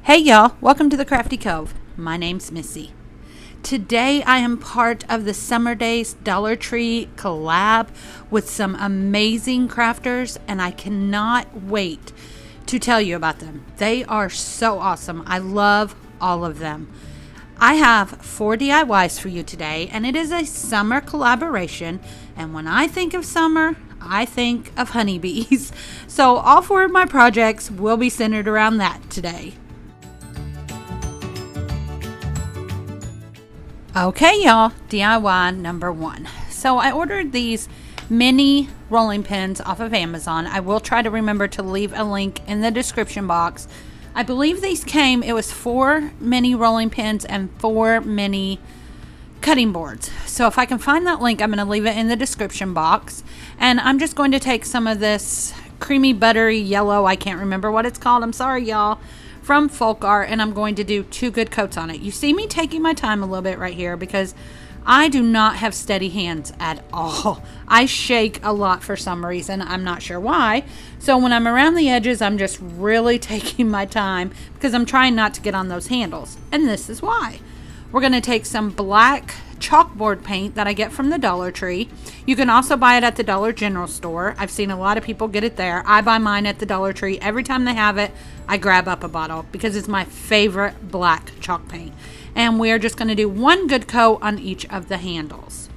Hey y'all, welcome to the Crafty Cove. My name's Missy. Today I am part of the Summer Days Dollar Tree collab with some amazing crafters, and I cannot wait to tell you about them. They are so awesome. I love all of them. I have 4 DIYs for you today, and it is a summer collaboration, and when I think of summer, I think of honeybees. So all 4 of my projects will be centered around that today. Okay, y'all, DIY number 1. So I ordered these mini rolling pins off of Amazon. I will try to remember to leave a link in the description box. I believe these came, it was 4 mini rolling pins and 4 mini cutting boards. So if I can find that link, I'm going to leave it in the description box. And I'm just going to take some of this creamy buttery yellow, I can't remember what it's called, I'm sorry y'all, from Folk Art, and I'm going to do 2 good coats on it. You see me taking my time a little bit right here because I do not have steady hands at all. I shake a lot for some reason. I'm not sure why. So when I'm around the edges, I'm just really taking my time because I'm trying not to get on those handles. And this is why. We're going to take some black chalkboard paint that I get from the Dollar Tree. You can also buy it at the Dollar General store. I've seen a lot of people get it there. I buy mine at the Dollar Tree. Every time they have it, I grab up a bottle because it's my favorite black chalk paint. And we're just going to do 1 good coat on each of the handles.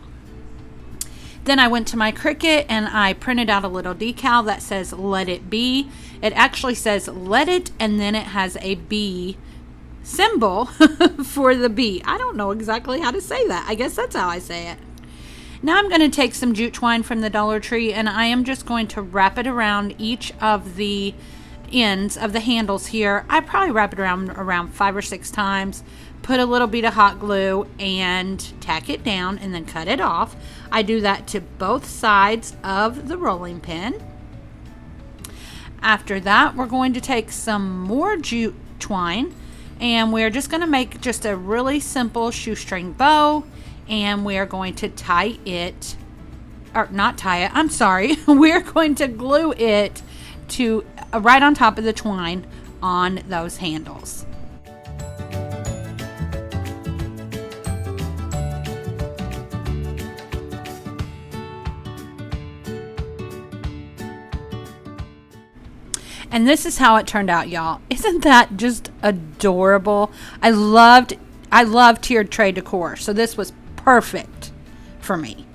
Then I went to my Cricut and I printed out a little decal that says "Let It Be." It actually says "Let It," and then it has a bee symbol for the bee. I don't know exactly how to say that. I guess that's how I say it. Now I'm going to take some jute twine from the Dollar Tree and I am just going to wrap it around each of the ends of the handles here. I probably wrap it around 5 or 6 times, put a little bit of hot glue and tack it down and then cut it off. I do that to both sides of the rolling pin. After that, we're going to take some more jute twine and we're just going to make just a really simple shoestring bow, and we are going to tie it, or not tie it, I'm sorry, we're going to glue it to right on top of the twine on those handles. And this is how it turned out, y'all. Isn't that just adorable? I loved tiered tray decor, so this was perfect for me.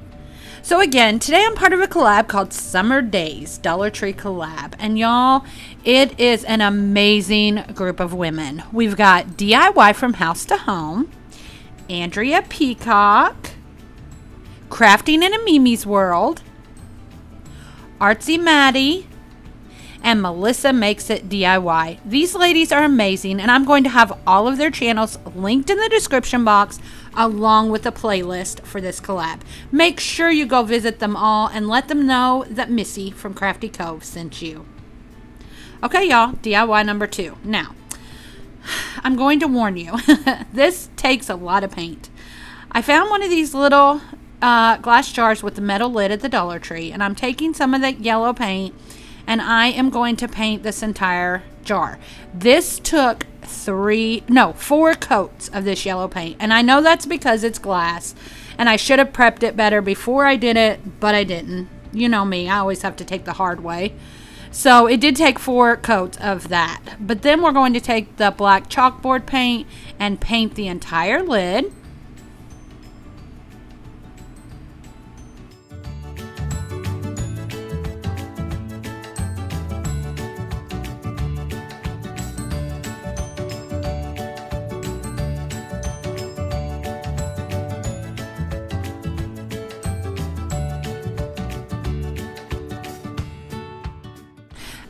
So again, today I'm part of a collab called Summer Days Dollar Tree Collab. And y'all, it is an amazing group of women. We've got DIY from House to Home, Andrea Peacock, Crafting in a Mimi's World, Artsy Maddie, and Melissa Makes It DIY. These ladies are amazing, and I'm going to have all of their channels linked in the description box along with a playlist for this collab. Make sure you go visit them all and let them know that Missy from Crafty Cove sent you. Okay, y'all, DIY number 2. Now, I'm going to warn you, this takes a lot of paint. I found one of these little glass jars with the metal lid at the Dollar Tree, and I'm taking some of that yellow paint and I am going to paint this entire jar. This took 4 coats of this yellow paint. And I know that's because it's glass. And I should have prepped it better before I did it, but I didn't. You know me, I always have to take the hard way. So it did take 4 coats of that. But then we're going to take the black chalkboard paint and paint the entire lid.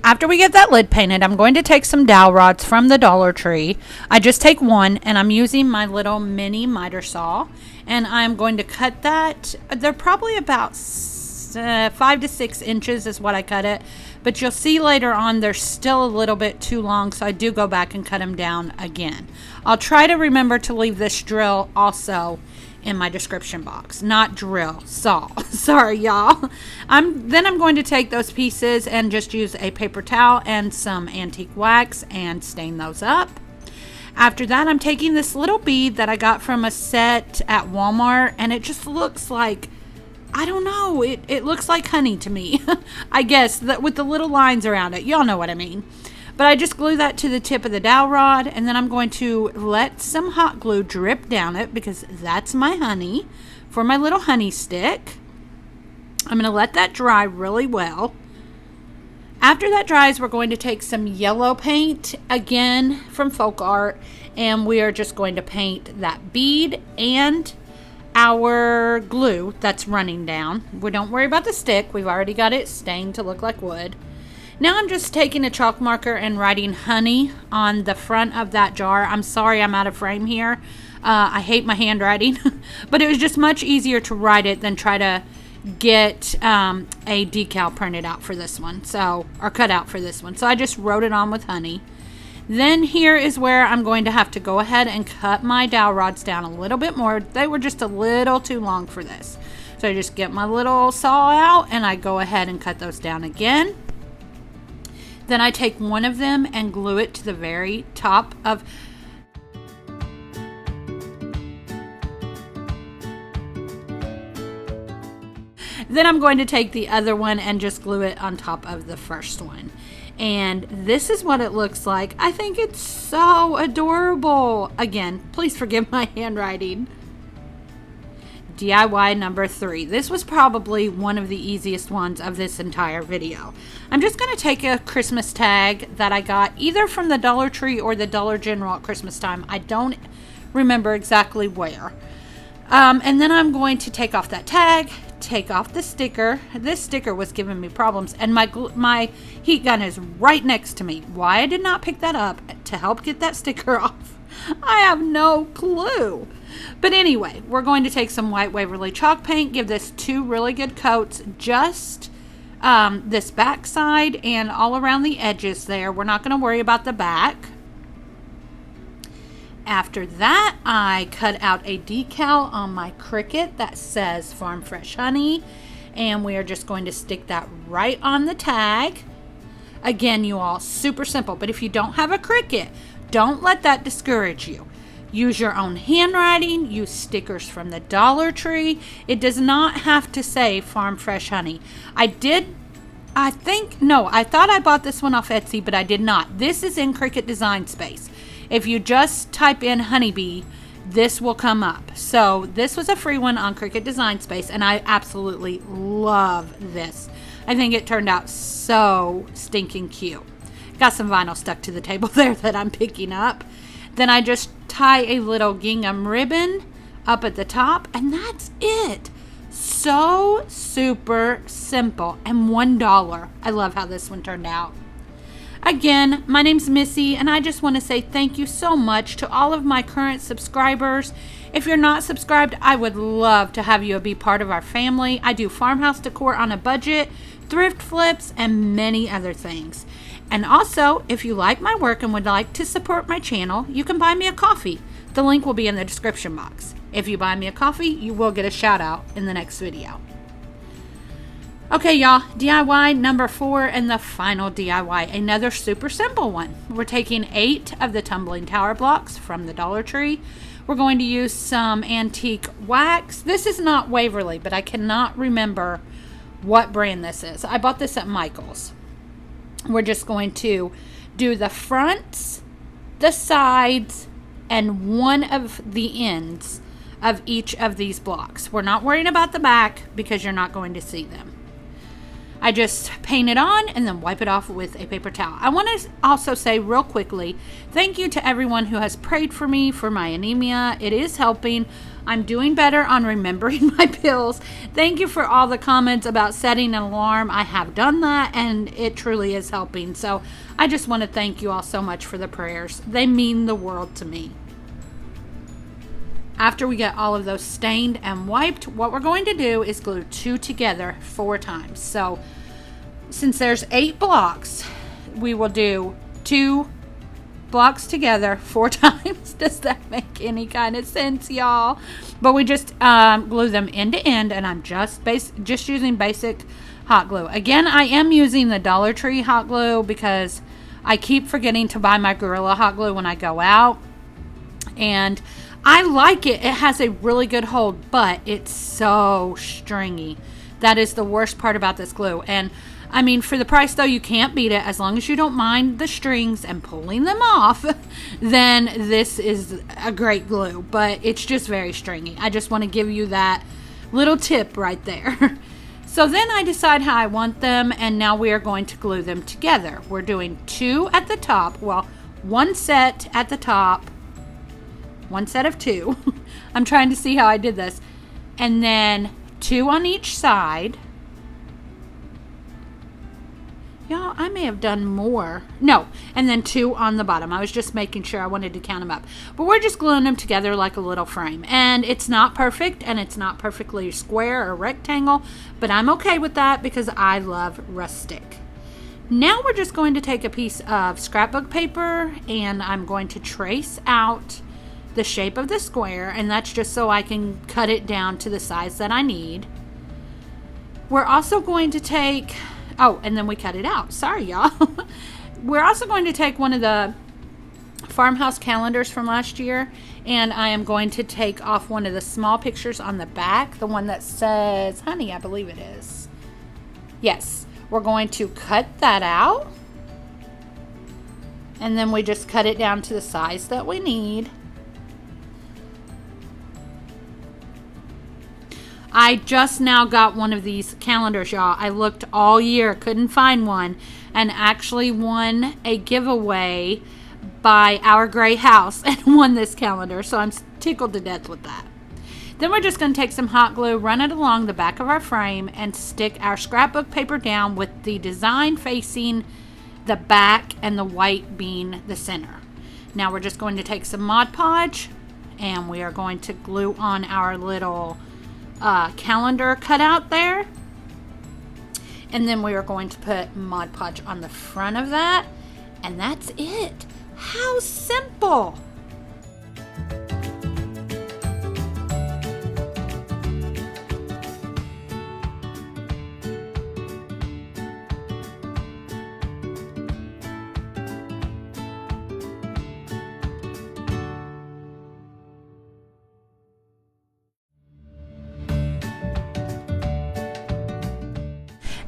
After we get that lid painted, I'm going to take some dowel rods from the Dollar Tree. I just take 1, and I'm using my little mini miter saw, and I'm going to cut that. They're probably about 5 to 6 inches is what I cut it, but you'll see later on they're still a little bit too long, so I do go back and cut them down again. I'll try to remember to leave this drill also in my description box. Not drill, saw. Sorry, y'all. I'm going to take those pieces and just use a paper towel and some antique wax and stain those up. After that, I'm taking this little bead that I got from a set at Walmart, and it just looks like, I don't know, it looks like honey to me. I guess, that with the little lines around it. Y'all know what I mean. But I just glue that to the tip of the dowel rod, and then I'm going to let some hot glue drip down it, because that's my honey for my little honey stick. I'm going to let that dry really well. After that dries, we're going to take some yellow paint, again from Folk Art, and we are just going to paint that bead and our glue that's running down. We don't worry about the stick. We've already got it stained to look like wood. Now I'm just taking a chalk marker and writing honey on the front of that jar. I'm sorry I'm out of frame here. I hate my handwriting, but it was just much easier to write it than try to get a decal printed out for this one, or cut out for this one. So I just wrote it on with honey. Then here is where I'm going to have to go ahead and cut my dowel rods down a little bit more. They were just a little too long for this. So I just get my little saw out and I go ahead and cut those down again. Then I take one of them and glue it to the very top of Then I'm going to take the other one and just glue it on top of the first one. And this is what it looks like. I think it's so adorable. Again, please forgive my handwriting. DIY number 3. This was probably one of the easiest ones of this entire video. I'm just going to take a Christmas tag that I got either from the Dollar Tree or the Dollar General at Christmas time. I don't remember exactly where. And then I'm going to take off that tag, take off the sticker. This sticker was giving me problems, and my heat gun is right next to me. Why I did not pick that up to help get that sticker off, I have no clue. But anyway, we're going to take some white Waverly chalk paint, give this 2 really good coats, just this back side and all around the edges there. We're not going to worry about the back. After that, I cut out a decal on my Cricut that says Farm Fresh Honey, and we are just going to stick that right on the tag. Again, you all, super simple, but if you don't have a Cricut, don't let that discourage you. Use your own handwriting, use stickers from the Dollar Tree. It does not have to say Farm Fresh Honey. I thought I bought this one off Etsy, but I did not. This is in Cricut Design Space. If you just type in honeybee, this will come up. So this was a free one on Cricut Design Space, and I absolutely love this. I think it turned out so stinking cute. Got some vinyl stuck to the table there that I'm picking up. Then I just tie a little gingham ribbon up at the top, and that's it. So super simple, and $1. I love how this one turned out. Again, my name's Missy, and I just want to say thank you so much to all of my current subscribers. If you're not subscribed, I would love to have you be part of our family. I do farmhouse decor on a budget, thrift flips, and many other things. And also, if you like my work and would like to support my channel, you can buy me a coffee. The link will be in the description box. If you buy me a coffee, you will get a shout out in the next video. Okay, y'all, DIY number 4 and the final DIY, another super simple one. We're taking 8 of the tumbling tower blocks from the Dollar Tree. We're going to use some antique wax. This is not Waverly, but I cannot remember what brand this is. I bought this at Michael's. We're just going to do the fronts, the sides, and one of the ends of each of these blocks. We're not worrying about the back because you're not going to see them. I just paint it on and then wipe it off with a paper towel. I want to also say real quickly, thank you to everyone who has prayed for me for my anemia. It is helping. I'm doing better on remembering my pills. Thank you for all the comments about setting an alarm. I have done that, and it truly is helping. So I just want to thank you all so much for the prayers. They mean the world to me. After we get all of those stained and wiped, what we're going to do is glue 2 together 4 times. So since there's 8 blocks, we will do 2 blocks together 4 times. Does that make any kind of sense, y'all? But we just glue them end to end, and I'm just using basic hot glue. Again, I am using the Dollar Tree hot glue because I keep forgetting to buy my Gorilla hot glue when I go out. And I like it. It has a really good hold, but it's so stringy. That is the worst part about this glue. And I mean, for the price though, you can't beat it. As long as you don't mind the strings and pulling them off, then this is a great glue. But it's just very stringy. I just want to give you that little tip right there. So then I decide how I want them, and now we are going to glue them together. We're doing 2 at the top. Well, 1 set at the top, 1 set of 2. I'm trying to see how I did this. And then 2 on each side. Y'all, I may have done more. No, and then 2 on the bottom. I was just making sure. I wanted to count them up. But we're just gluing them together like a little frame. And it's not perfect, and it's not perfectly square or rectangle, but I'm okay with that because I love rustic. Now we're just going to take a piece of scrapbook paper, and I'm going to trace out the shape of the square, and that's just so I can cut it down to the size that I need. We're also going to take... Oh, and then we cut it out. Sorry, y'all. We're also going to take one of the Farmhouse calendars from last year, and I am going to take off one of the small pictures on the back, the one that says honey, I believe it is. Yes, we're going to cut that out, and then we just cut it down to the size that we need. I just now got one of these calendars, y'all. I looked all year, couldn't find one, and actually won a giveaway by Our Gray House and won this calendar, so I'm tickled to death with that. Then we're just going to take some hot glue, run it along the back of our frame, and stick our scrapbook paper down with the design facing the back and the white being the center. Now we're just going to take some Mod Podge, and we are going to glue on our little calendar cutout there, and then we are going to put Mod Podge on the front of that, and that's it. How simple!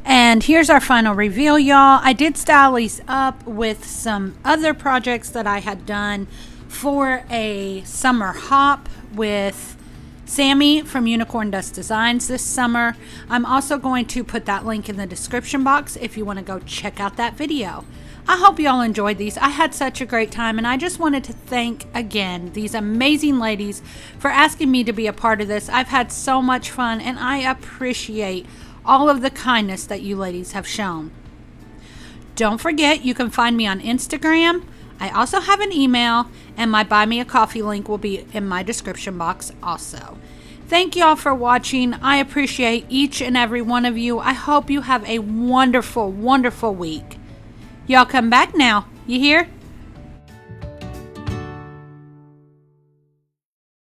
And here's our final reveal, y'all. I did style these up with some other projects that I had done for a summer hop with Sammy from Unicorn Dust Designs this summer. I'm also going to put that link in the description box if you want to go check out that video. I hope y'all enjoyed these. I had such a great time, and I just wanted to thank again these amazing ladies for asking me to be a part of this. I've had so much fun, and I appreciate all of the kindness that you ladies have shown. Don't forget, you can find me on Instagram. I also have an email, and my Buy Me a Coffee link will be in my description box also. Thank y'all for watching. I appreciate each and every one of you. I hope you have a wonderful, wonderful week. Y'all come back now. You hear?